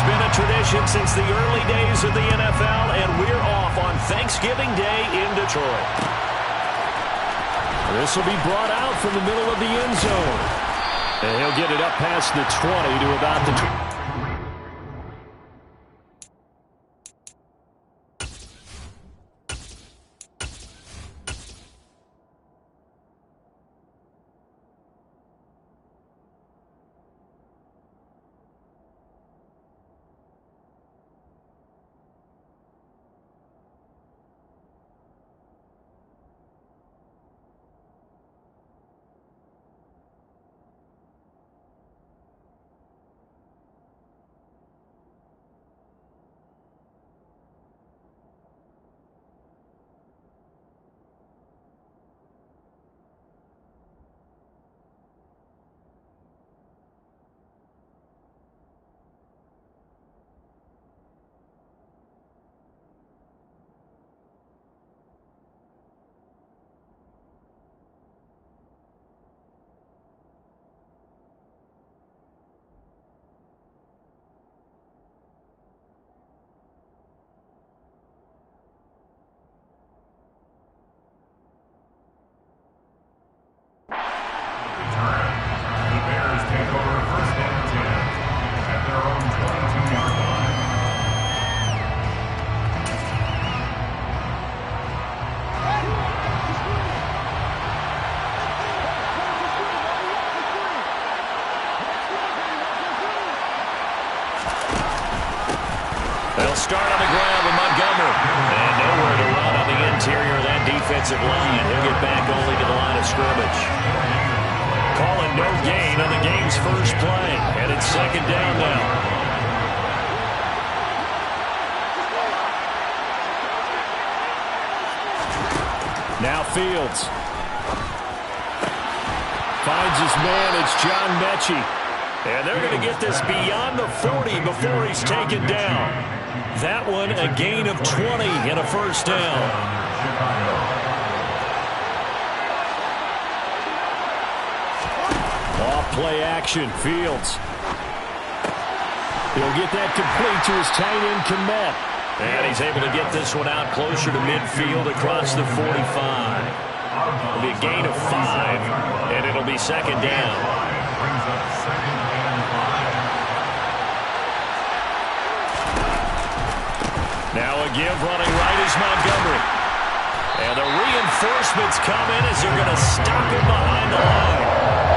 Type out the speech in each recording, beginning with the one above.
been a tradition since the early days of the NFL, and we're off on Thanksgiving Day in Detroit. This will be brought out from the middle of the end zone. And he'll get it up past the 20 to about the 20. They'll start on the ground with Montgomery. And nowhere to run on the interior of that defensive line. He'll get back only to the line of scrimmage. Calling no gain on the game's first play. And it's second down now. Now Fields. Finds his man. It's John Mechie. And they're going to get this beyond the 40 before he's taken down. That one a gain of 20 and a first down. Off play action, Fields. He'll get that complete to his tight end, Kmet. And he's able to get this one out closer to midfield across the 45. It'll be a gain of 5, and it'll be second down. Now a give running right is Montgomery. And the reinforcements come in as they're going to stop him behind the line.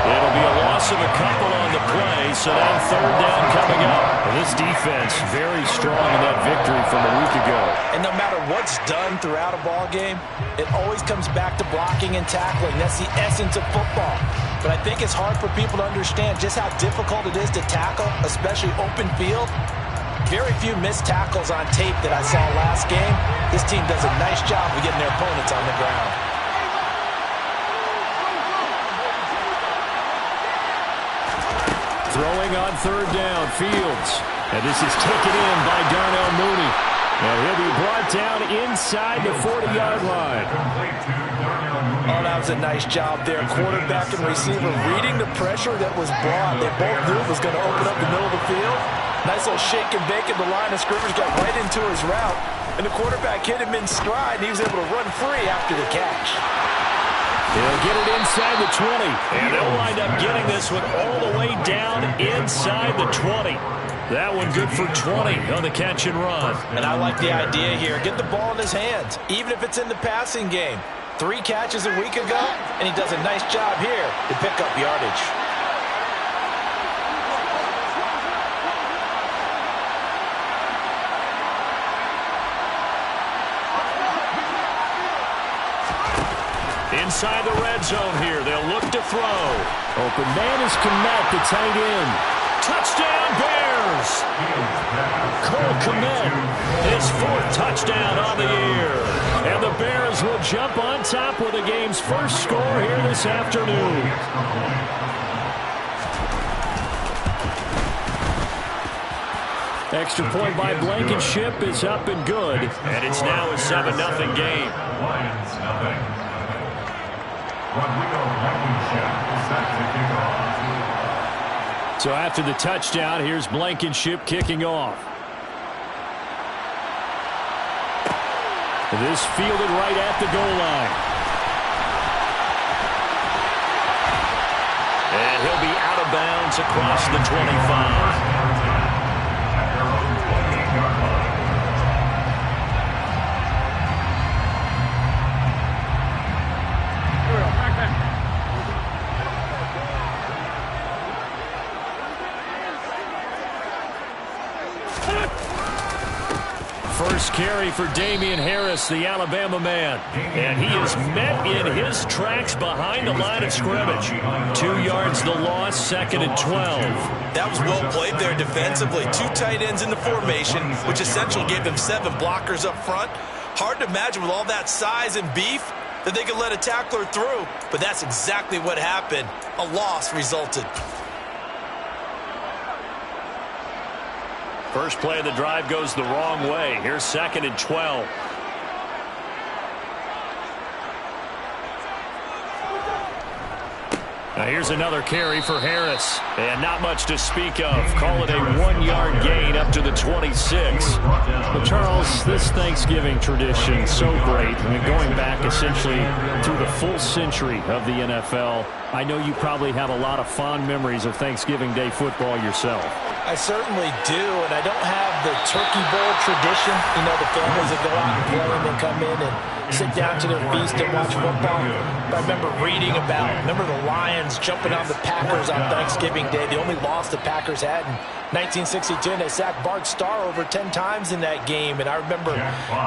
It'll be a loss of a couple on the play, so now third down coming up. And this defense very strong in that victory from a week ago. And no matter what's done throughout a ball game, it always comes back to blocking and tackling. That's the essence of football. But I think it's hard for people to understand just how difficult it is to tackle, especially open field. Very few missed tackles on tape that I saw last game. This team does a nice job of getting their opponents on the ground. Throwing on third down, Fields. And this is taken in by Darnell Mooney. And he'll be brought down inside the 40-yard line. Oh, that was a nice job there. Quarterback and receiver reading the pressure that was brought. They both knew it was going to open up the middle of the field. Nice little shake and bake at the line of scrimmage, got right into his route. And the quarterback hit him in stride, and he was able to run free after the catch. He'll get it inside the 20. And they'll wind up getting this one all the way down inside the 20. That one good for 20 on the catch and run. And I like the idea here. Get the ball in his hands, even if it's in the passing game. 3 catches a week ago, and he does a nice job here to pick up yardage. Inside the red zone here, they'll look to throw. Open man is Kmet, the tight end. Touchdown, Bears! Cole Kmet, his 4th touchdown on the year. And the Bears will jump on top with the game's first score here this afternoon. Extra point by Blankenship is up and good. And it's now a 7-0 game. Lions nothing. Rodrigo Blankenship is set to kick off. So after the touchdown, here's Blankenship kicking off. This fielded right at the goal line. And he'll be out of bounds across the 25. First carry for Damian Harris, the Alabama man. And he is met in his tracks behind the line of scrimmage. 2 yards the loss, 2nd and 12. That was well played there defensively. 2 tight ends in the formation, which essentially gave them 7 blockers up front. Hard to imagine with all that size and beef that they could let a tackler through. But that's exactly what happened. A loss resulted. First play of the drive goes the wrong way. Here's 2nd and 12. Now here's another carry for Harris. And not much to speak of. Call it a 1-yard gain up to the 26. Well, Charles, this Thanksgiving tradition, so great. I mean, going back essentially through the full century of the NFL, I know you probably have a lot of fond memories of Thanksgiving Day football yourself. I certainly do, and I don't have the turkey bowl tradition. You know, the families that go out and play and then come in and sit down to their feast and watch football. But I remember reading about, the Lions jumping on the Packers on Thanksgiving Day. The only loss the Packers had in 1962, and they sacked Bart Starr over 10 times in that game. And I remember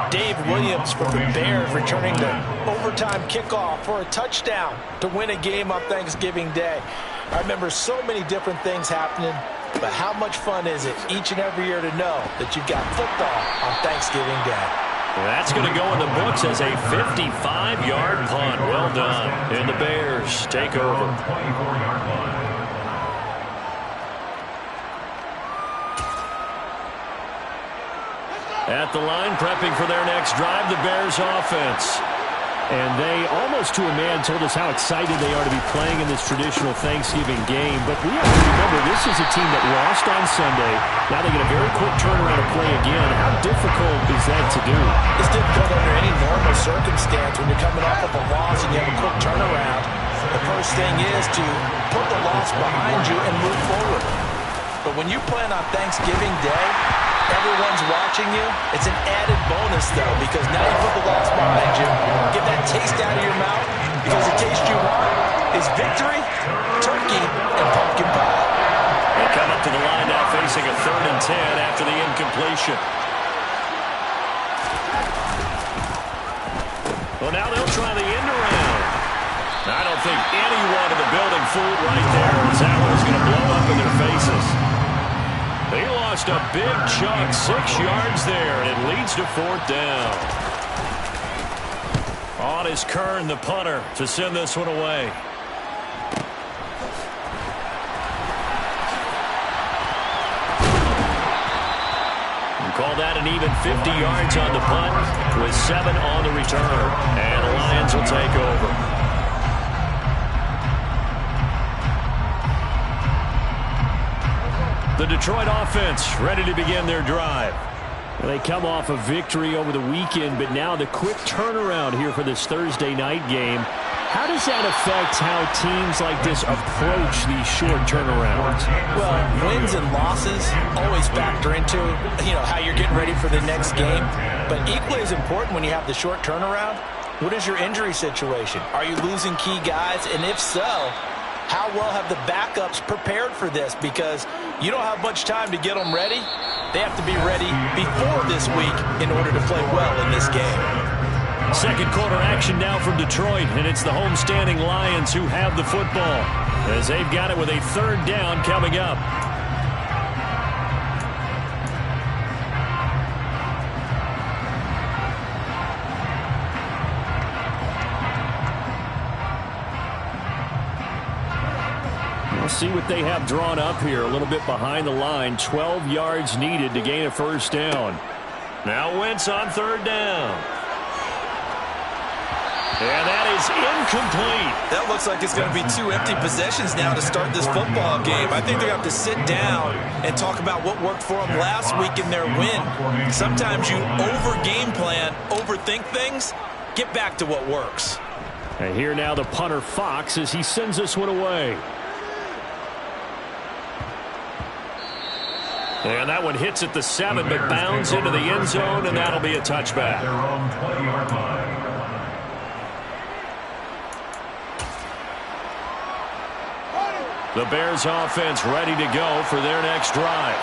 Dave Williams from the Bears returning the overtime kickoff for a touchdown to win a game on Thanksgiving Day. I remember so many different things happening. But how much fun is it each and every year to know that you've got football on Thanksgiving Day? That's going to go in the books as a 55-yard punt. Well done. And the Bears take over. At the line, prepping for their next drive, the Bears offense. And they, almost to a man, told us how excited they are to be playing in this traditional Thanksgiving game. But we have to remember, this is a team that lost on Sunday. Now they get a very quick turnaround to play again. How difficult is that to do? It's difficult under any normal circumstance when you're coming off of a loss and you have a quick turnaround. The first thing is to put the loss behind you and move forward. But when you plan on Thanksgiving Day, everyone's watching you. It's an added bonus, though, because now you put the loss behind you. Get that taste out of your mouth, because the taste you want is victory, turkey, and pumpkin pie. They come up to the line now facing a 3rd and 10 after the incompletion. Well, now they'll try the end around. I don't think anyone in the building fooled right there as that one's going to blow up in their faces. They lost a big chunk, 6 yards there, and it leads to 4th down. On is Kern, the punter, to send this one away. We call that an even 50 yards on the punt with 7 on the return. And the Lions will take over. The Detroit offense ready to begin their drive. Well, they come off a victory over the weekend, but now the quick turnaround here for this Thursday night game. How does that affect how teams like this approach these short turnarounds? Well, wins and losses always factor into, how you're getting ready for the next game. But equally as important when you have the short turnaround, what is your injury situation? Are you losing key guys? And if so, how well have the backups prepared for this? Because you don't have much time to get them ready. They have to be ready before this week in order to play well in this game. Second quarter action now from Detroit, and it's the homestanding Lions who have the football as they've got it with a 3rd down coming up. We'll see what they have drawn up here. A little bit behind the line. 12 yards needed to gain a 1st down. Now Wentz on 3rd down. And that is incomplete. That looks like it's going to be 2 empty possessions now to start this football game. I think they're going to have to sit down and talk about what worked for them last week in their win. Sometimes you over-game plan, overthink things. Get back to what works. And here now the punter Fox as he sends this one away. And that one hits at the 7, but bounds into the end zone, and that'll be a touchback. The Bears offense ready to go for their next drive.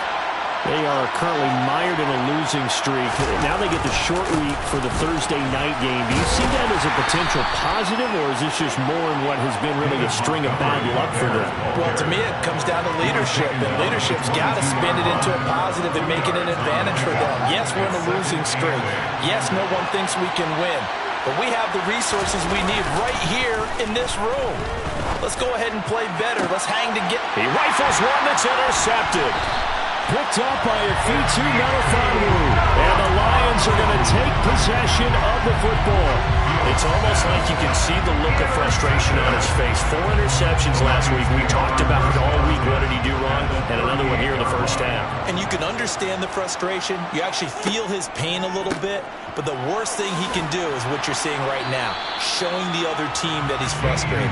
They are currently mired in a losing streak. Now they get the short week for the Thursday night game. Do you see that as a potential positive, or is this just more in what has been really a string of bad luck for them? Well, to me, it comes down to leadership, and leadership's got to spin it into a positive and make it an advantage for them. Yes, we're in a losing streak. Yes, no one thinks we can win, but we have the resources we need right here in this room. Let's go ahead and play better. Let's hang together. He rifles one that's intercepted. Picked up by a Fitu Melifonwu. And the Lions are going to take possession of the football. It's almost like you can see the look of frustration on his face. 4 interceptions last week. We talked about it all week. What did he do wrong? And another one here in the first half. And you can understand the frustration. You actually feel his pain a little bit. But the worst thing he can do is what you're seeing right now, showing the other team that he's frustrated.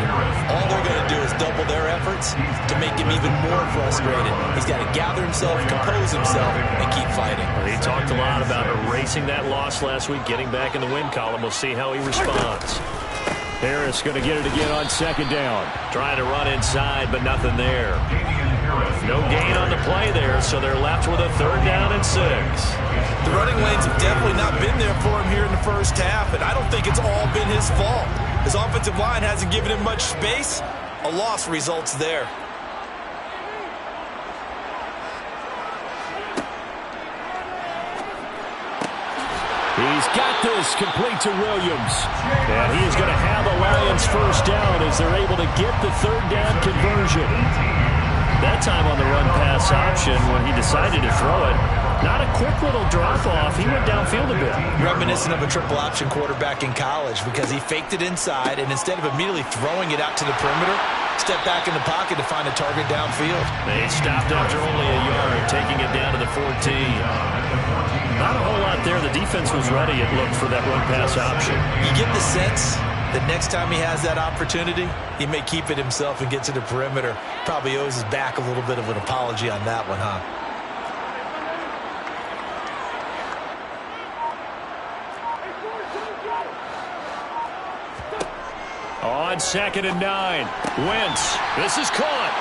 All they're going to do is double their efforts to make him even more frustrated. He's got to gather himself, compose himself, and keep fighting. Well, he talked a lot about erasing that loss last week, getting back in the win column. We'll see how he responds. Harris going to get it again on 2nd down. Trying to run inside, but nothing there. No gain on the play there, so they're left with a 3rd down and 6. The running lanes have definitely not been there for him here in the first half, and I don't think it's all been his fault. His offensive line hasn't given him much space. A loss results there. He's got this complete to Williams. And he is going to have the Lions 1st down as they're able to get the 3rd down conversion. That time on the run-pass option when he decided to throw it. Not a quick little drop-off. He went downfield a bit. Reminiscent of a triple option quarterback in college because he faked it inside, and instead of immediately throwing it out to the perimeter, stepped back in the pocket to find a target downfield. They stopped after only a yard, taking it down to the 14. Not a whole lot there. The defense was ready, it looked, for that run-pass option. You get the sense that next time he has that opportunity, he may keep it himself and get to the perimeter. Probably owes his back a little bit of an apology on that one, huh? On 2nd and 9, Wentz. This is caught.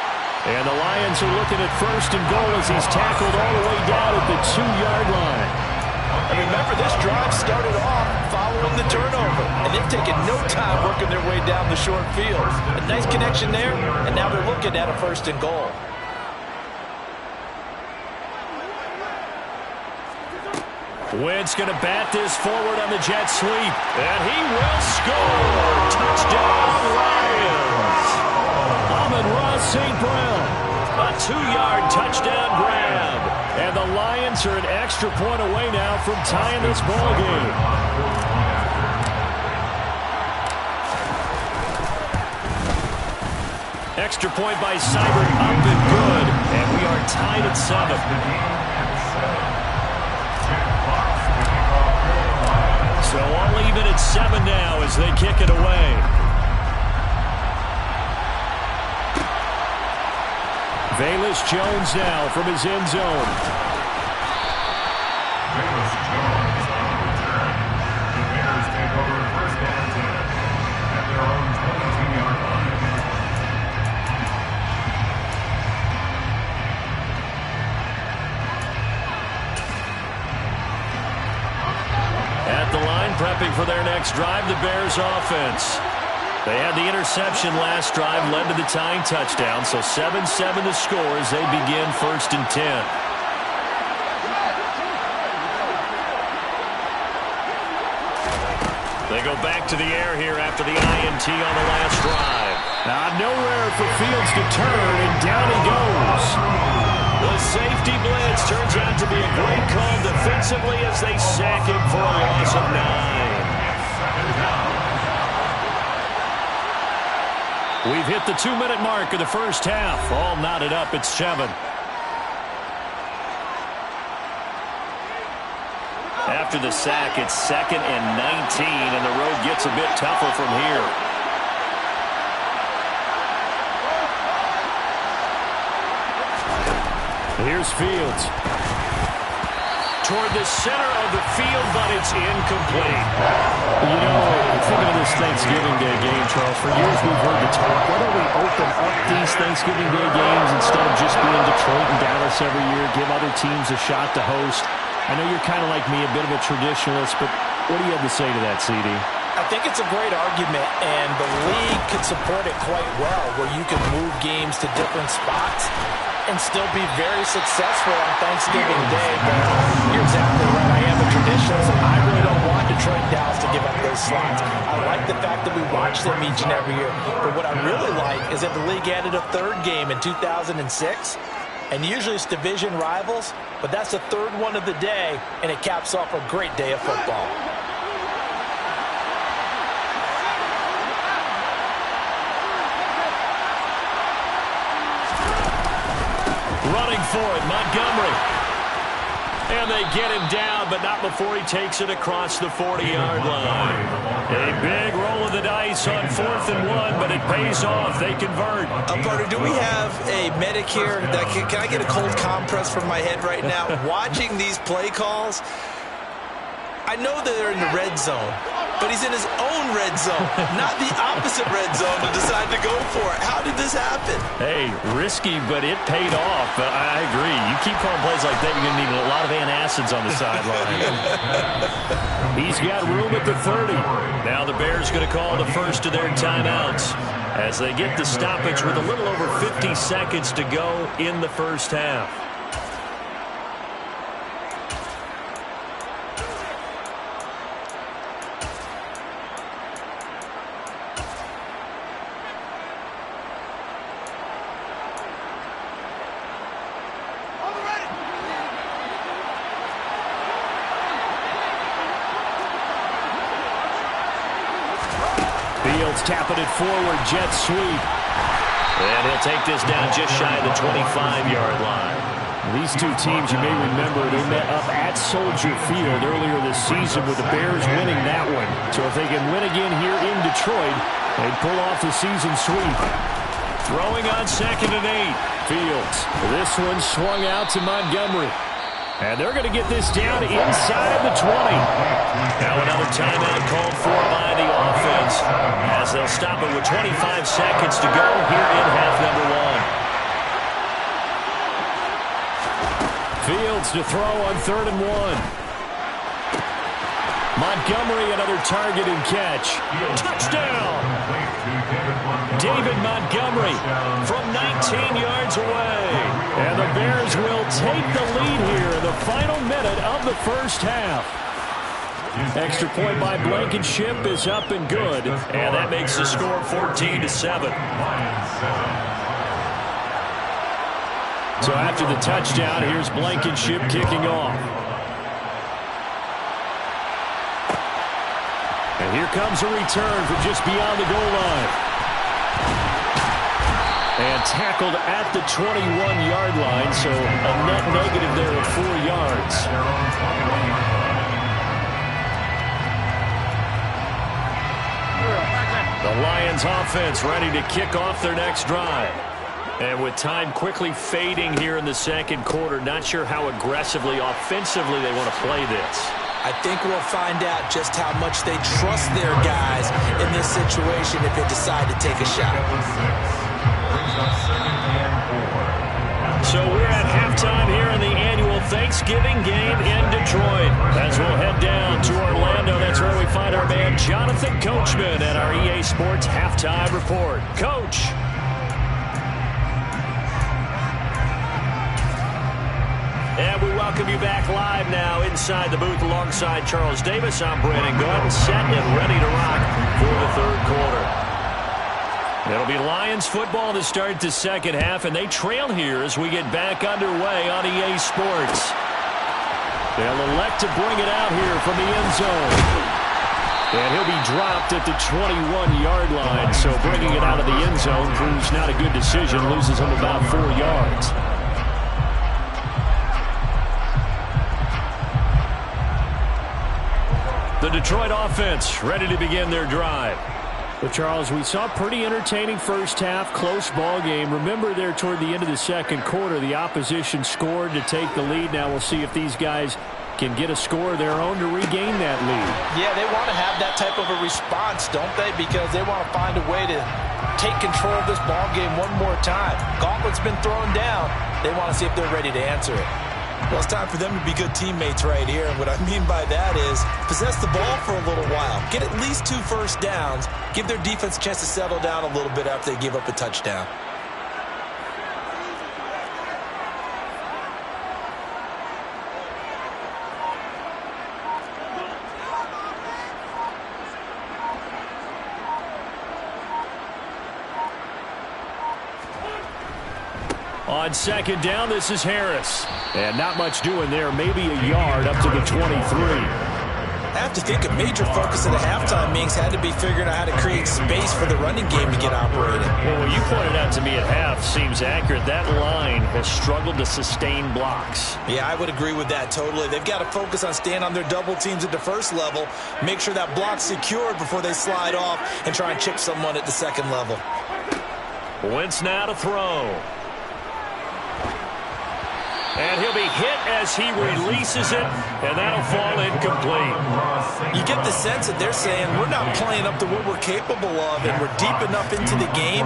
And the Lions are looking at 1st and goal as he's tackled all the way down at the 2-yard line. And remember, this drive started off following the turnover, and they've taken no time working their way down the short field. A nice connection there, and now they're looking at a 1st and goal. Wentz going to bat this forward on the jet sweep, and he will score. Touchdown, Lions. Amon-Ra St. Brown, a 2-yard touchdown grab. And the Lions are an extra point away now from tying this ball game. Extra point by Seibert, up and good. And we are tied at 7. So all even at 7 now as they kick it away. Velus Jones now from his end zone. Velus Jones on the return. The Bears take over 1st and 10 at their own 22-yard line. At the line, prepping for their next drive, the Bears offense. They had the interception last drive, led to the tying touchdown, so 7-7 to score as they begin 1st and 10. They go back to the air here after the INT on the last drive. Nowhere for Fields to turn, and down he goes. The safety blitz turns out to be a great call defensively as they sack him for a loss of 9. We've hit the 2-minute mark of the first half. All knotted up at 7. After the sack, it's 2nd and 19, and the road gets a bit tougher from here. Here's Fields. Toward the center of the field, but it's incomplete. You know, thinking of this Thanksgiving Day game, Charles, for years we've heard the talk, why don't we open up these Thanksgiving Day games instead of just being Detroit and Dallas every year, give other teams a shot to host? I know you're kind of like me, a bit of a traditionalist, but what do you have to say to that, CD? I think it's a great argument, and the league could support it quite well, where you can move games to different spots and still be very successful on Thanksgiving Day. But you're exactly right. I am a traditionalist. I really don't want Detroit and Dallas to give up those slots. I like the fact that we watch them each and every year. But what I really like is that the league added a third game in 2006. And usually it's division rivals, but that's the third one of the day, and it caps off a great day of football. Running for it, Montgomery. And they get him down, but not before he takes it across the 40-yard line. A big roll of the dice on 4th and 1, but it pays off. They convert. Partner, do we have a medic here? Can I get a cold compress from my head right now? Watching these play calls, I know they're in the red zone, but he's in his own red zone, not the opposite red zone to decide to go for it. How did this happen? Hey, risky, but it paid off. But I agree. You keep calling plays like that, you're going to need a lot of antacids on the sideline. He's got room at the 30. Now the Bears going to call the first of their timeouts as they get the stoppage with a little over 50 seconds to go in the first half. Tapping it forward, jet sweep. And he'll take this down just shy of the 25-yard line. These two teams, you may remember, they met up at Soldier Field earlier this season with the Bears winning that one. So if they can win again here in Detroit, they'd pull off the season sweep. Throwing on 2nd and 8. Fields. This one swung out to Montgomery. And they're going to get this down inside the 20. Now another timeout called for by the offense as they'll stop it with 25 seconds to go here in half number 1. Fields to throw on 3rd and 1. Montgomery, another target and catch. Touchdown! David Montgomery from 19 yards away. And the Bears will take the lead here in the final minute of the first half. Extra point by Blankenship is up and good. And that makes the score 14-7. So after the touchdown, here's Blankenship kicking off. And here comes a return from just beyond the goal line. And tackled at the 21-yard line, so a net negative there of 4 yards. The Lions offense ready to kick off their next drive. And with time quickly fading here in the second quarter, not sure how aggressively, offensively they want to play this. I think we'll find out just how much they trust their guys in this situation if they decide to take a shot. So we're at halftime here in the annual Thanksgiving game in Detroit. As we'll head down to Orlando, that's where we find our man Jonathan Coachman at our EA Sports Halftime Report. Coach. And we welcome you back live now inside the booth alongside Charles Davis. I'm Brandon Gordon, set and ready to rock for the third quarter. It'll be Lions football to start the second half, and they trail here as we get back underway on EA Sports. They'll elect to bring it out here from the end zone. And he'll be dropped at the 21-yard line. So bringing it out of the end zone proves not a good decision. Loses him about 4 yards. The Detroit offense ready to begin their drive. Well, Charles, we saw a pretty entertaining first half, close ball game. Remember there toward the end of the second quarter, the opposition scored to take the lead. Now we'll see if these guys can get a score of their own to regain that lead. Yeah, they want to have that type of a response, don't they? Because they want to find a way to take control of this ball game one more time. Gauntlet's been thrown down. They want to see if they're ready to answer it. Well, it's time for them to be good teammates right here. And what I mean by that is possess the ball for a little while. Get at least 2 first downs. Give their defense a chance to settle down a little bit after they give up a touchdown. On second down, this is Harris. And not much doing there, maybe a yard up to the 23. I have to think a major focus at the halftime meetings had to be figuring out how to create space for the running game to get operated. Well, what you pointed out to me at half seems accurate. That line has struggled to sustain blocks. Yeah, I would agree with that totally. They've got to focus on staying on their double teams at the first level, make sure that block's secured before they slide off and try and chip someone at the second level. Wentz now to throw. And he'll be hit as he releases it, and that'll fall incomplete. You get the sense that they're saying we're not playing up to what we're capable of, and we're deep enough into the game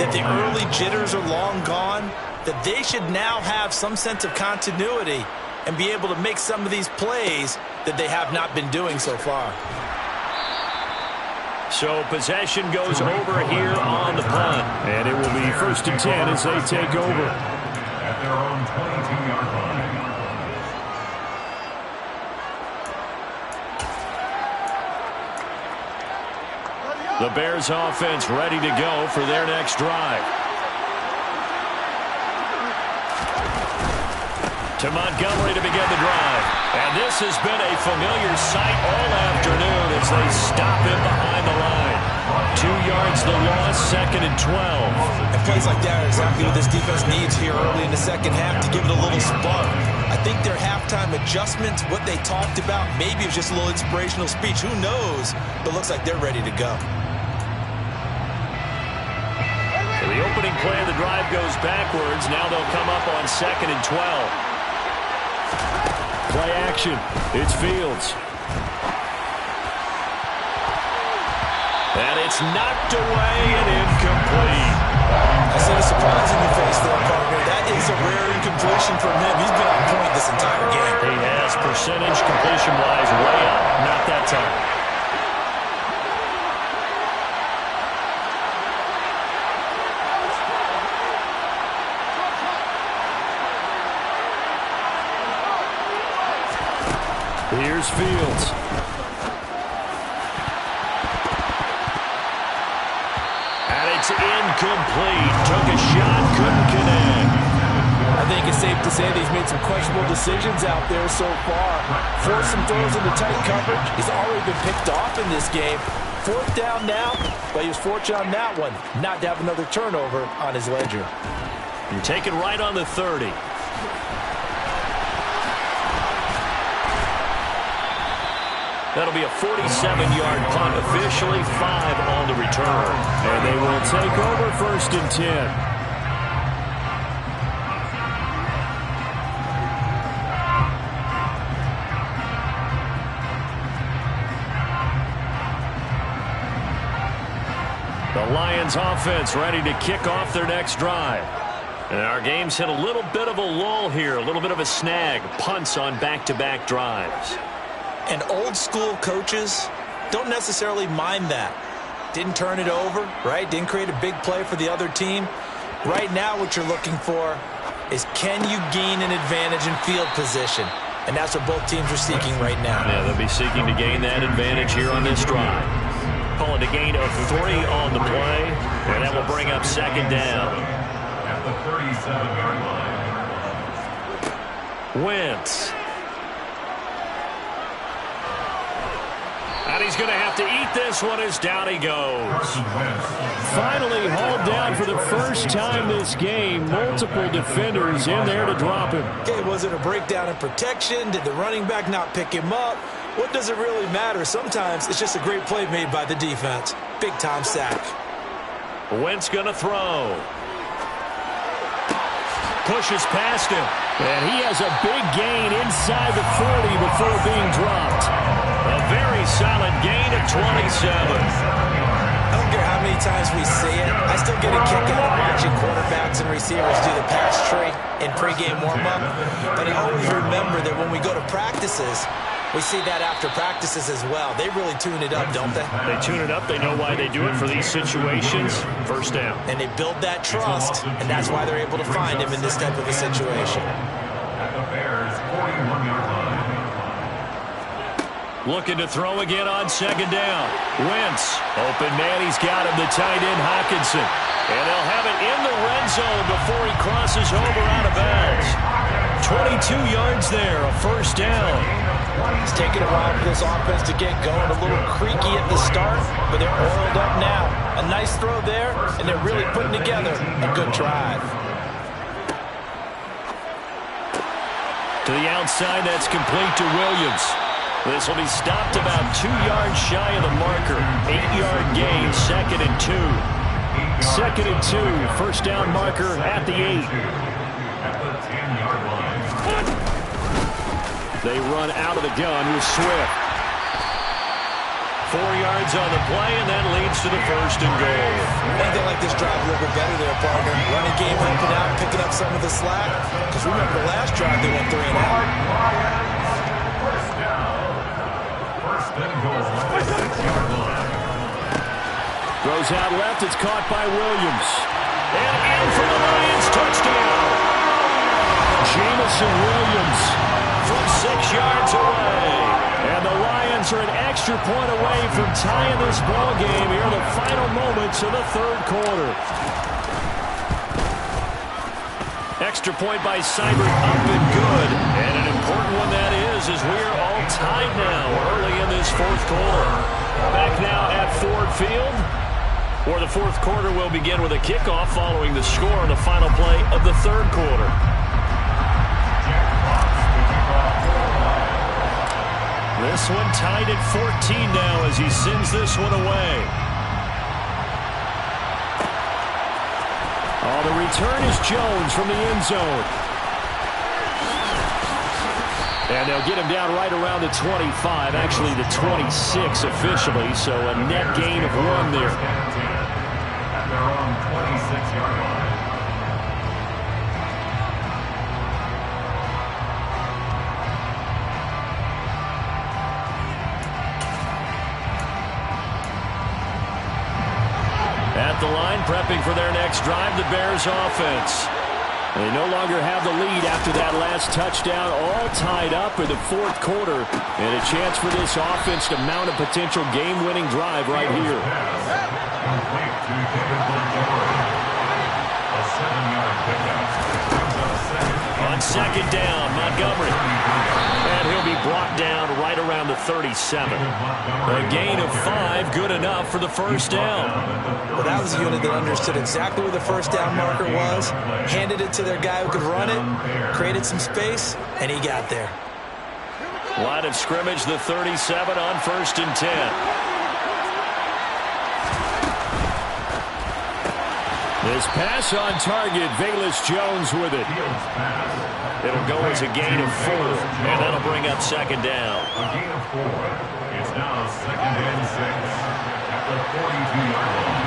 that the early jitters are long gone, that they should now have some sense of continuity and be able to make some of these plays that they have not been doing so far. So possession goes over here on the punt, and it will be 1st and 10 as they take over. At their own 22-yard line. The Bears offense ready to go for their next drive. To Montgomery to begin the drive. And this has been a familiar sight all afternoon as they stop him behind the line. 2 yards the loss, 2nd and 12. And plays like that are exactly what this defense needs here early in the second half to give it a little spark. I think their halftime adjustments, what they talked about, maybe it was just a little inspirational speech. Who knows? But it looks like they're ready to go. So the opening play of the drive goes backwards. Now they'll come up on 2nd and 12. Play action. It's Fields. And it's knocked away and incomplete. I see the surprise in your face there, partner. That is a rare incompletion from him. He's been on point this entire game. He has percentage completion-wise way up. Not that time. Here's Fields. It's incomplete. Took a shot, couldn't connect. I think it's safe to say that he's made some questionable decisions out there so far. Forced some throws into tight coverage. He's already been picked off in this game. 4th down now, but he was fortunate on that one not to have another turnover on his ledger. You're taken right on the 30. That'll be a 47-yard punt, officially 5 on the return. And they will take over 1st and 10. The Lions offense ready to kick off their next drive. And our game's hit a little bit of a lull here, a little bit of a snag. Punts on back-to-back drives. And old school coaches don't necessarily mind that. Didn't turn it over, right? Didn't create a big play for the other team. Right now what you're looking for is can you gain an advantage in field position? And that's what both teams are seeking right now. Yeah, they'll be seeking to gain that advantage here on this drive. Calling a gain of 3 on the play, and that will bring up 2nd down. At the 37-yard line. Wentz. And he's going to have to eat this one as down he goes. Finally hauled down for the first time this game. Multiple defenders in there to drop him. Okay, was it a breakdown in protection? Did the running back not pick him up? What does it really matter? Sometimes it's just a great play made by the defense. Big-time sack. Wentz going to throw. Pushes past him. And he has a big gain inside the 40 before being dropped. A very solid gain of 27. I don't care how many times we see it. I still get a kick out of watching quarterbacks and receivers do the pass tree in pregame warm-up. But I always remember that when we go to practices, we see that after practices as well. They really tune it up, don't they? They tune it up. They know why they do it for these situations. First down. And they build that trust, and that's why they're able to find him in this type of a situation. At the Bears' 41-yard line. Looking to throw again on second down. Wentz. Open man. He's got him. The tight end, Hockenson. And they'll have it in the red zone before he crosses over out of bounds. 22 yards there. A first down. It's taking a while for this offense to get going. A little creaky at the start, but they're oiled up now. A nice throw there, and they're really putting together a good drive. To the outside, that's complete to Williams. This will be stopped about 2 yards shy of the marker. 8-yard gain, 2nd and 2. 2nd and 2, first down marker at the 8. At the 10-yard line. They run out of the gun with Swift. 4 yards on the play, and that leads to the first and goal. I think they like this drive a little bit better there, partner. Running game helping out, picking up some of the slack. Because remember the last drive, they went 3 and out. First down. First and goal at the 6-yard line. Throws out left. It's caught by Williams. And in for the Lions. Touchdown. Jamison Williams from 6 yards away. And the Lions are an extra point away from tying this ball game here in the final moments of the third quarter. Extra point by Seibert, up and good. And an important one that is, as we are all tied now early in this fourth quarter. Back now at Ford Field, where the fourth quarter will begin with a kickoff following the score on the final play of the third quarter. This one tied at 14 now as he sends this one away. Oh, the return is Jones from the end zone. And they'll get him down right around the 25, actually the 26 officially, so a net gain of 1 there. At their own 26-yard line. At the line, prepping for their next drive, the Bears offense. They no longer have the lead after that last touchdown, all tied up in the fourth quarter. And a chance for this offense to mount a potential game-winning drive right here. Complete to David Montgomery. A 7-yard pickup. On second down, Montgomery. And he'll be brought down right around the 37. A gain of 5, good enough for the first down. Well, that was a unit that understood exactly where the first down marker was, handed it to their guy who could run it, created some space, and he got there. Line of scrimmage, the 37 on 1st and 10. This pass on target, Velus Jones with it. It'll go as a gain of 4, and that'll bring up second down. A gain of 4. It's now 2nd and 6 at the 42-yard line.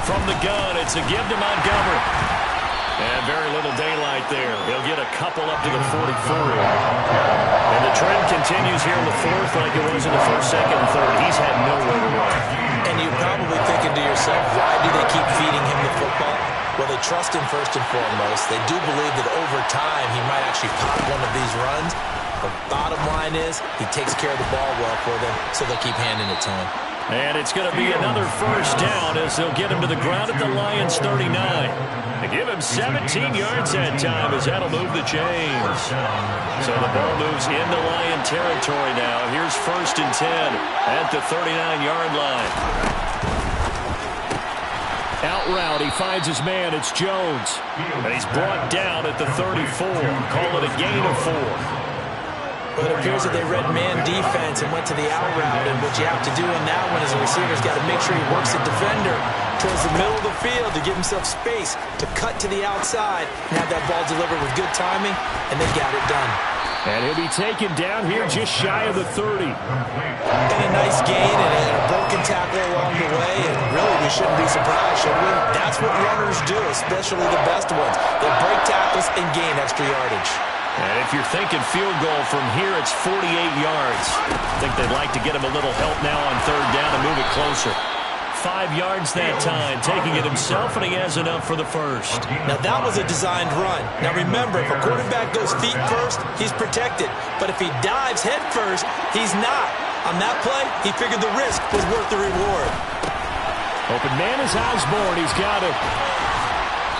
From the gun, it's a give to Montgomery. And very little daylight there. He'll get a couple up to the 44. And the trend continues here in the fourth like it was in the first, second, and third. He's had nowhere to run. And you're probably thinking to yourself, why do they keep feeding him the football? Well, they trust him first and foremost. They do believe that over time he might actually pop one of these runs. The bottom line is he takes care of the ball well for them, so they'll keep handing it to him. And it's going to be another first down as they'll get him to the ground at the Lions' 39. They give him 17 yards that time as that'll move the chains. So the ball moves into Lion territory now. Here's 1st and 10 at the 39-yard line. Out route, he finds his man. It's Jones. And he's brought down at the 34. Call it a gain of 4. Well, it appears that they read man defense and went to the out route, and what you have to do in that one is the receiver's got to make sure he works the defender towards the middle of the field to give himself space to cut to the outside and have that ball delivered with good timing, and they got it done. And he'll be taken down here just shy of the 30. And a nice gain and a broken tackle along the way, and really we shouldn't be surprised, should we? That's what runners do, especially the best ones. They break tackles and gain extra yardage. And if you're thinking field goal from here, it's 48 yards. I think they'd like to get him a little help now on 3rd down and move it closer. 5 yards that time, taking it himself, and he has enough for the first. Now, that was a designed run. Now, remember, if a quarterback goes feet first, he's protected. But if he dives head first, he's not. On that play, he figured the risk was worth the reward. Open man is Osborne. He's got it.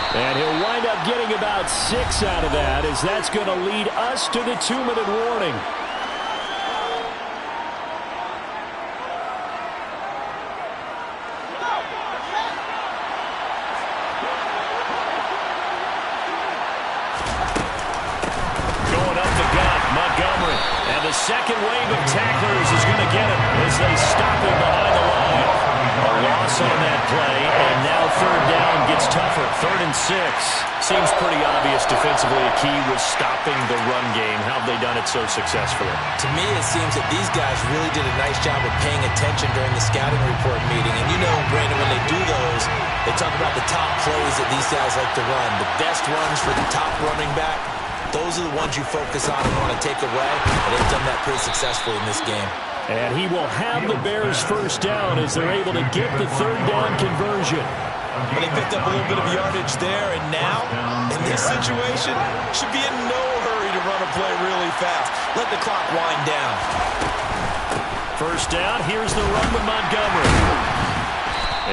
And he'll wind up getting about 6 out of that, as that's going to lead us to the 2-minute warning. Going up the gut, Montgomery. And the second wave of tacklers is going to get him as they stop him behind the line. A loss on that play, and now 3rd down gets tougher. 3rd and 6. Seems pretty obvious defensively a key was stopping the run game. How have they done it so successfully? To me, it seems that these guys really did a nice job of paying attention during the scouting report meeting. And you know, Brandon, when they do those, they talk about the top plays that these guys like to run. The best runs for the top running back, those are the ones you focus on and want to take away. And they've done that pretty successfully in this game. And he will have the Bears' first down as they're able to get the 3rd down conversion. But they picked up a little bit of yardage there, and now, in this situation, should be in no hurry to run a play really fast. Let the clock wind down. First down, here's the run with Montgomery.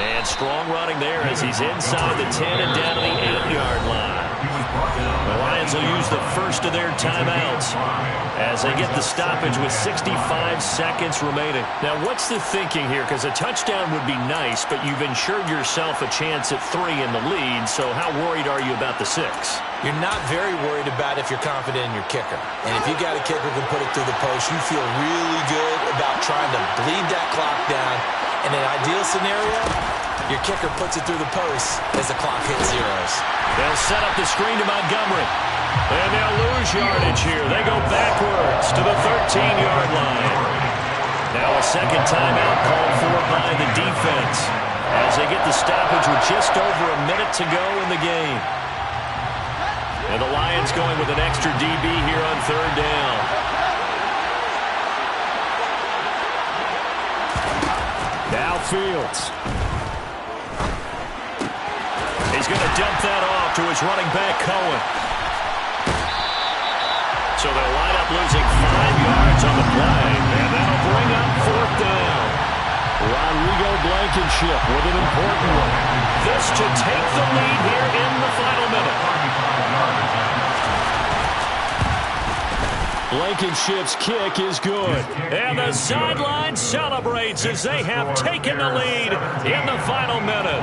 And strong running there as he's inside the 10 and down to the 8-yard line. The Lions will use the first of their timeouts as they get the stoppage with 65 seconds remaining. Now, what's the thinking here? Because a touchdown would be nice, but you've ensured yourself a chance at 3 in the lead, so how worried are you about the 6? You're not very worried about if you're confident in your kicker. And if you got a kicker who can put it through the post, you feel really good about trying to bleed that clock down. In an ideal scenario, your kicker puts it through the post as the clock hits zeros. They'll set up the screen to Montgomery. And they'll lose yardage here. They go backwards to the 13-yard line. Now a second timeout called for by the defense as they get the stoppage with just over a minute to go in the game. And the Lions going with an extra DB here on 3rd down. Now Fields. He's going to dump that off to his running back, Cohen. So they'll line up losing 5 yards on the play, and that'll bring up 4th down. Rodrigo Blankenship with an important one. This to take the lead here in the final minute. Blankenship's kick is good. And the sideline celebrates as they have taken the lead in the final minute.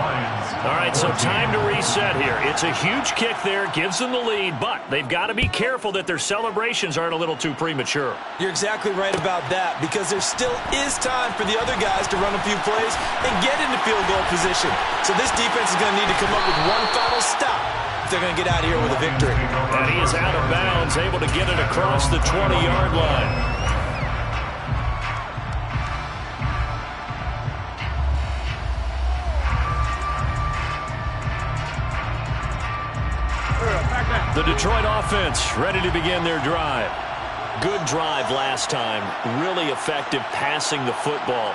All right, so time to reset here. It's a huge kick there, gives them the lead, but they've got to be careful that their celebrations aren't a little too premature. You're exactly right about that, because there still is time for the other guys to run a few plays and get into field goal position. So this defense is going to need to come up with one final stop if they're going to get out of here with a victory. And he is out of bounds, able to get it across the 20-yard line. The Detroit offense ready to begin their drive. Good drive last time. Really effective passing the football.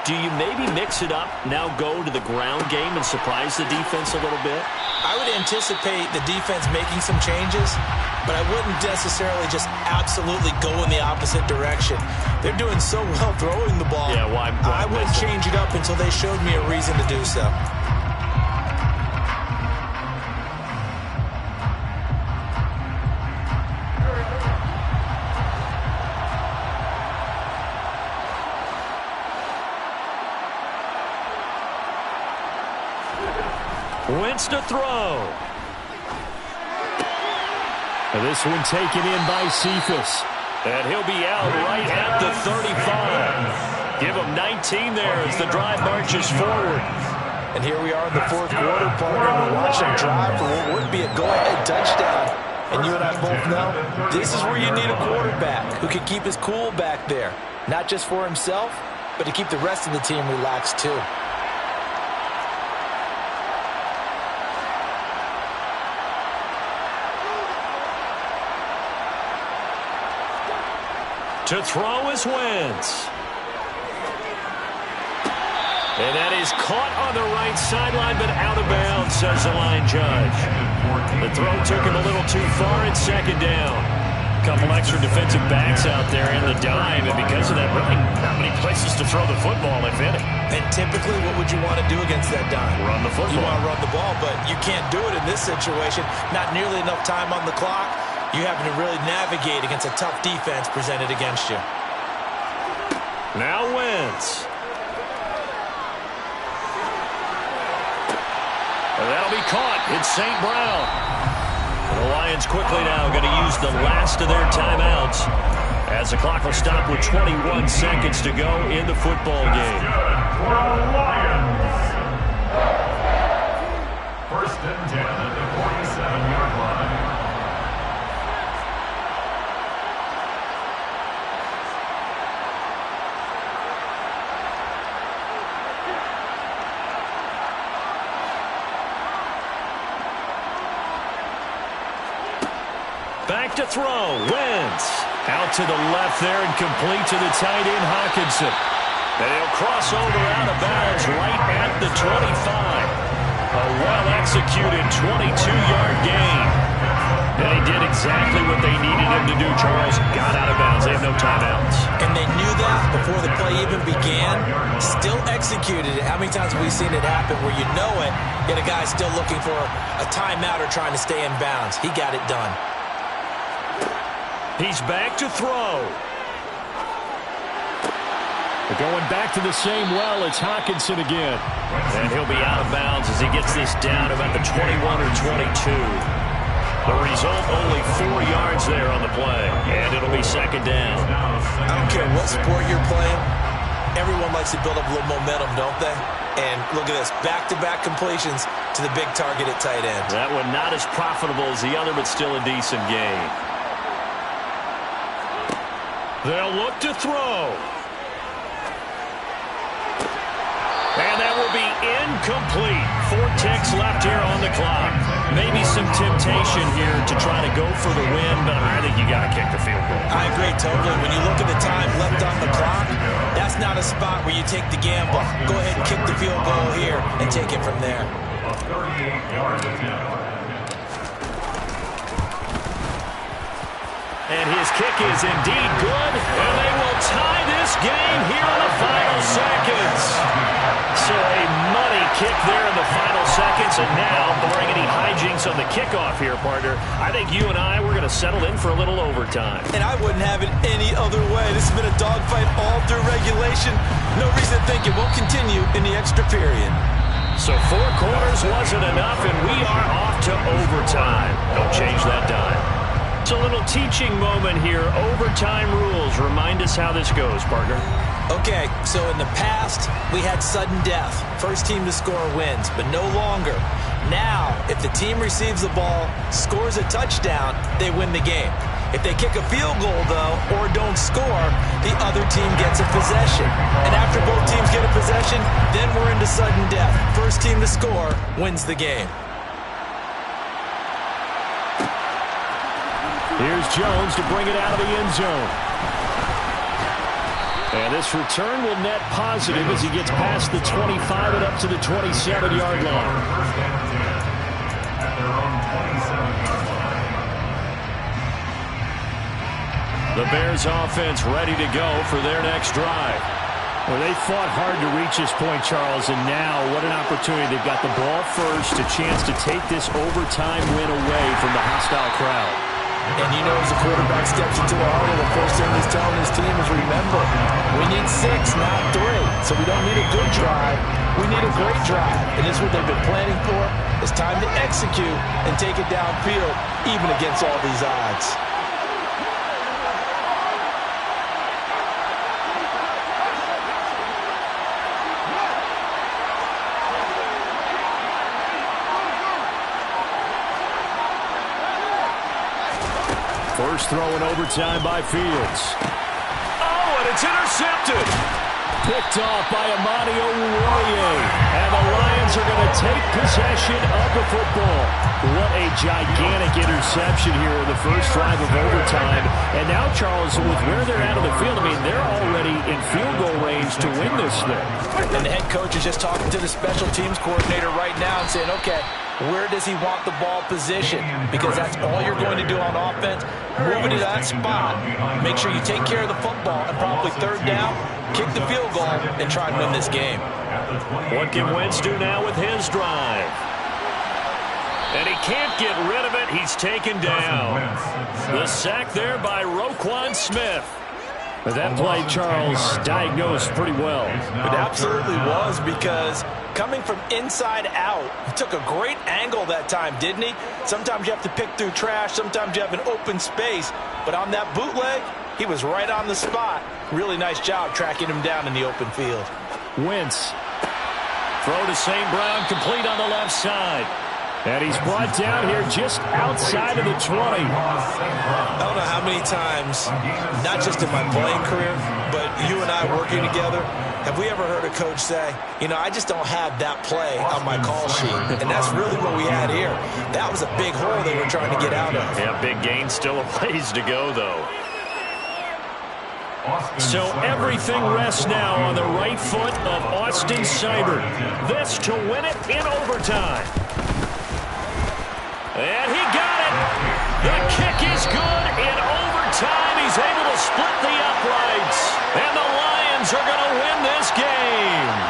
do you maybe mix it up, now go to the ground game and surprise the defense a little bit? I would anticipate the defense making some changes, but I wouldn't necessarily just absolutely go in the opposite direction. They're doing so well throwing the ball. Yeah, why I wouldn't change it up until they showed me a reason to do so. Wentz to throw. And this one taken in by Cephas. And he'll be out right at the 35. Give him 19 there as the drive marches forward. And here we are in the fourth quarter, partner, and we're watching them drive for what would be a go-ahead touchdown. And you and I both know this is where you need a quarterback who can keep his cool back there. Not just for himself, but to keep the rest of the team relaxed too. To throw is Wentz. And that is caught on the right sideline, but out of bounds, says the line judge. The throw took him a little too far in second down. A couple extra defensive backs out there in the dime, and because of that, really not many places to throw the football, if any. And typically, what would you want to do against that dime? Run the football. You want to run the ball, but you can't do it in this situation. Not nearly enough time on the clock. You having to really navigate against a tough defense presented against you. Now Wentz. And that'll be caught. It's St. Brown. And the Lions quickly now going to use the last of their timeouts as the clock will stop with 21 seconds to go in the football game. For the Lions. First and 10 at the 47-yard line. Back to throw. Wentz. Out to the left there and complete to the tight end, Hockenson. And he'll cross over out of bounds right at the 25. A well-executed 22-yard gain. And he did exactly what they needed him to do, Charles. Got out of bounds. They have no timeouts. And they knew that before the play even began. Still executed it. How many times have we seen it happen where you know it, yet a guy's still looking for a timeout or trying to stay in bounds? He got it done. He's back to throw. They're going back to the same well. It's Hockenson again. And he'll be out of bounds as he gets this down about the 21 or 22. The result, only 4 yards there on the play. And it'll be second down. I don't care what sport you're playing. Everyone likes to build up a little momentum, don't they? And look at this, back-to-back completions to the big target at tight end. That one not as profitable as the other, but still a decent gain. They'll look to throw. And that will be incomplete. 4 ticks left here on the clock. Maybe some temptation here to try to go for the win, but I think you got to kick the field goal. I agree totally. When you look at the time left on the clock, that's not a spot where you take the gamble. Go ahead and kick the field goal here and take it from there. A 38-yard attempt. And his kick is indeed good, and they will tie this game here in the final seconds. So a money kick there in the final seconds, and now, barring any hijinks on the kickoff here, partner, I think you and I, we're going to settle in for a little overtime. And I wouldn't have it any other way. This has been a dogfight all through regulation. No reason to think it won't continue in the extra period. So 4 quarters wasn't enough, and we are off to overtime. Don't change that dime. It's a little teaching moment here. Overtime rules. Remind us how this goes, partner. Okay, so in the past, we had sudden death. First team to score wins, but no longer. Now, if the team receives the ball, scores a touchdown, they win the game. If they kick a field goal, though, or don't score, the other team gets a possession. And after both teams get a possession, then we're into sudden death. First team to score wins the game. Here's Jones to bring it out of the end zone. And this return will net positive as he gets past the 25 and up to the 27-yard line. First down and 10 at their own 27-yard line. The Bears offense ready to go for their next drive. Well, they fought hard to reach this point, Charles, and now what an opportunity. They've got the ball first, a chance to take this overtime win away from the hostile crowd. And you know, as the quarterback steps into the huddle, the first thing he's telling his team is, remember, we need 6, not 3. So we don't need a good drive. We need a great drive. And this is what they've been planning for. It's time to execute and take it downfield, even against all these odds. First throw in overtime by Fields. Oh, and it's intercepted. Picked off by Amani Oruwariye. And the Lions are going to take possession of the football. What a gigantic interception here in the first drive of overtime. And now, Charles, with where they're at on the field, I mean, they're already in field goal range to win this thing. And the head coach is just talking to the special teams coordinator right now and saying, okay, where does he want the ball positioned? Because that's all you're going to do on offense. Move it to that spot. Make sure you take care of the football and probably third down, kick the field goal, and try and win this game. What can Wentz do now with his drive? And he can't get rid of it. He's taken down. The sack there by Roquan Smith. But that play, Charles, diagnosed pretty well. It absolutely was, because coming from inside out, he took a great angle that time, didn't he? Sometimes you have to pick through trash. Sometimes you have an open space. But on that bootleg, he was right on the spot. Really nice job tracking him down in the open field. Wentz. Throw to St. Brown, complete on the left side. And he's brought down here just outside of the 20. I don't know how many times, not just in my playing career, but you and I working together, have we ever heard a coach say, you know, I just don't have that play on my call sheet. And that's really what we had here. That was a big hole they were trying to get out of. Yeah, big gain, still a ways to go, though. So everything rests now on the right foot of Austin Seibert. This to win it in overtime. And he got it. The kick is good in overtime. He's able to split the uprights. And the Lions are going to win this game.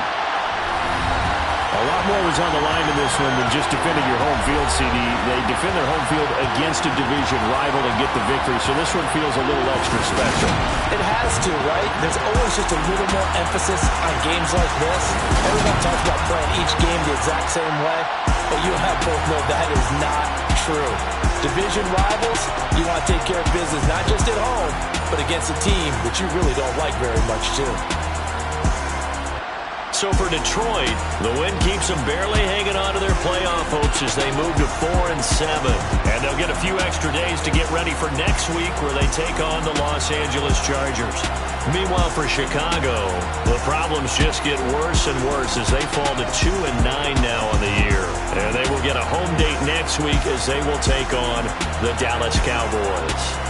A lot more was on the line in this one than just defending your home field, CD. They defend their home field against a division rival and get the victory. So this one feels a little extra special. It has to, right? There's always just a little more emphasis on games like this. Everyone talks about playing each game the exact same way. But you and I both know that is not true. Division rivals, you want to take care of business, not just at home, but against a team that you really don't like very much, too. So for Detroit, the win keeps them barely hanging on to their playoff hopes as they move to 4-7. And they'll get a few extra days to get ready for next week where they take on the Los Angeles Chargers. Meanwhile, for Chicago, the problems just get worse and worse as they fall to 2-9 now on the year. And they will get a home date next week as they will take on the Dallas Cowboys.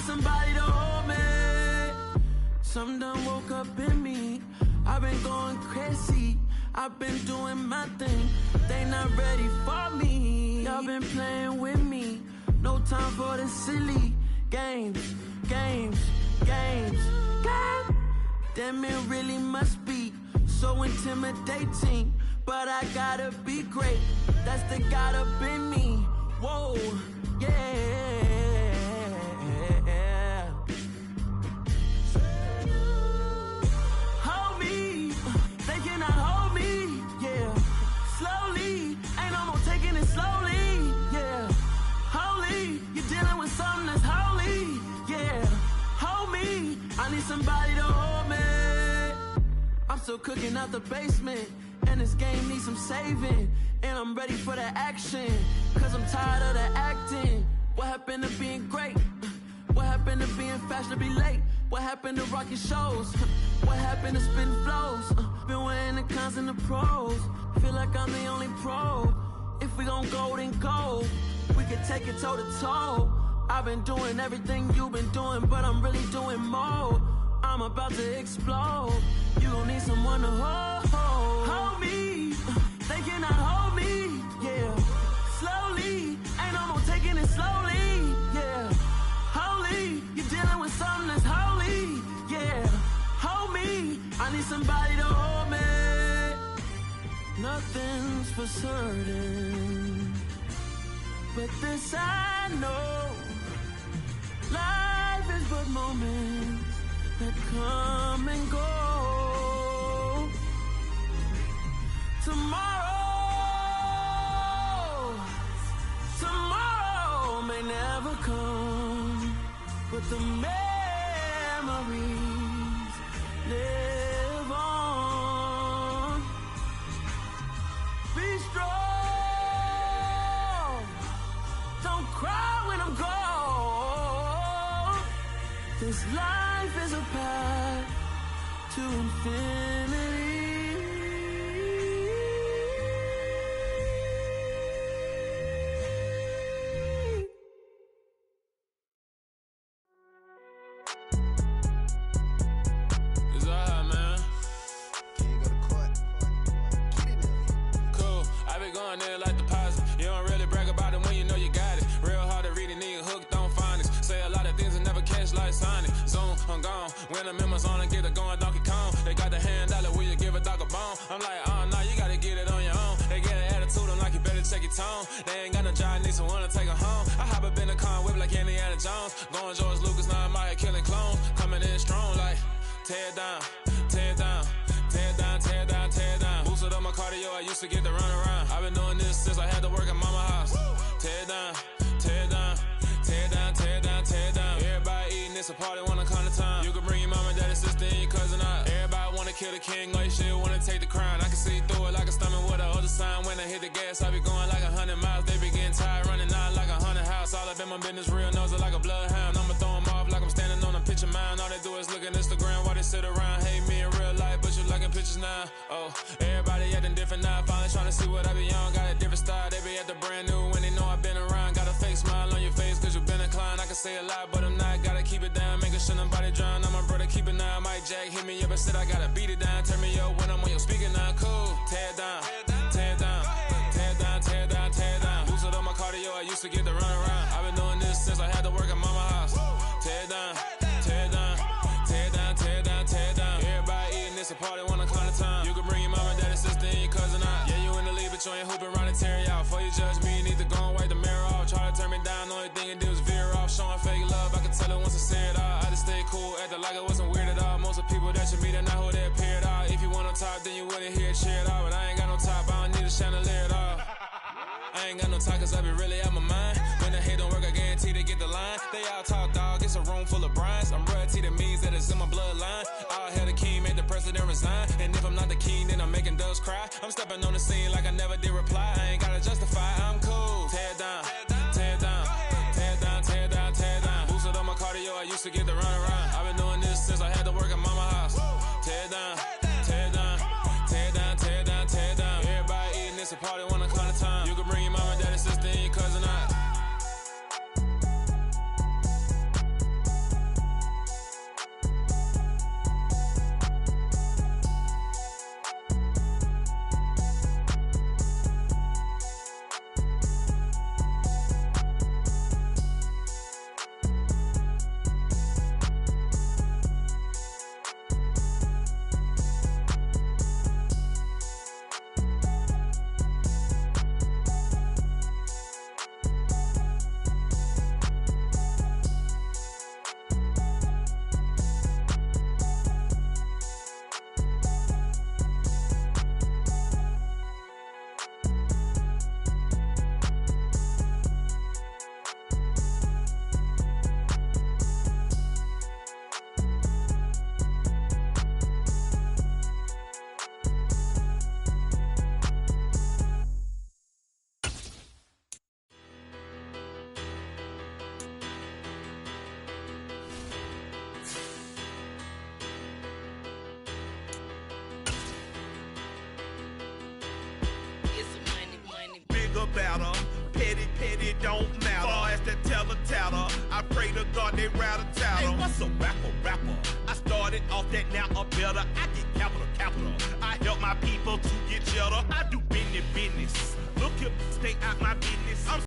somebody to hold me. Something done woke up in me. I've been going crazy. I've been doing my thing. They not ready for me. Y'all been playing with me. No time for the silly games. Damn, it really must be so intimidating. But I gotta be great. That's the God up in me. Whoa, yeah. Hold me, they cannot hold me, yeah. Slowly, ain't no more taking it slowly, yeah. Holy, you're dealing with something that's holy, yeah. Hold me, I need somebody to hold me. I'm still cooking out the basement, and this game needs some saving. And I'm ready for the action, cause I'm tired of the acting. What happened to being great? What happened to being fashionably late? What happened to rocking shows? What happened to spitting flows? Been weighing the cons and the pros. Feel like I'm the only pro. If we gon' go, then go. We can take it toe to toe. I've been doing everything you've been doing, but I'm really doing more. I'm about to explode. You gon' need someone to hold me. They cannot hold me, yeah. Slowly, ain't no more taking it slowly, yeah. Holy, you're dealing with something that's holy, yeah. Hold me, I need somebody to hold me. Nothing's for certain, but this I know. Life is but moments that come and go. Tomorrow may never come, but the memories live on. Be strong, don't cry when I'm gone. This life is a path to infinity. When I'm in my zone and get it going Donkey Kong, they got the hand dollar, will you give a dog a bone? I'm like, oh no, you gotta get it on your own. They get an attitude, I'm like, you better check your tone. They ain't got no job, need someone to take her home. I hop up in the car, whip like Indiana Jones. Going George Lucas, now I'm out here killing clones. Coming in strong like, tear down, tear down, tear down, tear down, tear down. Boosted up my cardio, I used to get to run around. I've been doing this since I had to work at mama house. Tear down, tear down, tear down, tear down, tear down. Everybody eating, it's a party, wanna come to time. You can bring your mama, daddy, sister, and your cousin out. Everybody wanna kill the king, like shit, wanna take the crown. I can see through it like a stomach with a other sign. When I hit the gas, I be going like 100 miles. They be getting tired, running out like 100 house. All up in my business, real nose like a bloodhound. I'ma throw them off like I'm standing on a picture mound. All they do is look at Instagram while they sit around. Hate me in real life, but you liking pictures now. Oh, everybody acting different now. Finally trying to see what I be on. Got a different style, they be at the brand new when they know I've been around. Got a fake smile on your face cause you been inclined. I can say a lot, but I'm not. Gotta keep it down, making sure nobody drown. I'm my brother, keep it now. Mike Jack hit me up and said I gotta beat it down. Turn me up when I'm on your speaker now. Cool, tear down, tear down, tear down, tear down, tear down. Boosted up my cardio, I used to get to run around. I've been doing this since I had to work at mama house. Tear down, tear down, tear down, tear down, tear down. Everybody eating, it's a party, wanna climb the time. You can bring your mama, daddy, sister, and your cousin out. Yeah, you in the lead, but you ain't hooping around and tear out. Before you judge me, you need to go and wipe the mirror off. Try to turn me down, only thing it did was veer off. Showing fake love, I can tell it once I say it all. I just stay cool, acting like it wasn't weird at all. Most of the people that you meet are not who they appear at all. If you want on top, then you wouldn't hear it cheer at all. But I ain't got no top, I don't need a chandelier at all. I ain't got no talk cause I be really out my mind. When the hate don't work, I guarantee they get the line. They all talk dog, it's a room full of brinds. I'm royalty, that means that it's in my bloodline. All hell the king, made the president resign. And if I'm not the king, then I'm making doves cry. I'm stepping on the scene like I never did reply. I ain't gotta justify, I'm cool. Tear down, tear down, tear down, tear down, tear down. Boosted up my cardio, I used to get to run around. I've been doing this since I had to work at mama house. Tear down, tear down, tear down, tear down, tear down. Everybody eating, it's a party, wanna climb the time. You can bring your mama, daddy, sister, and your cousin out. chatter. Petty don't matter. Far as the tatter, I pray to God they rattle tatter. Hey, what's a rapper? I started off that, now I'm better. I get capital. I help my people to get cheddar. I do business. Look here, stay out my business. I'm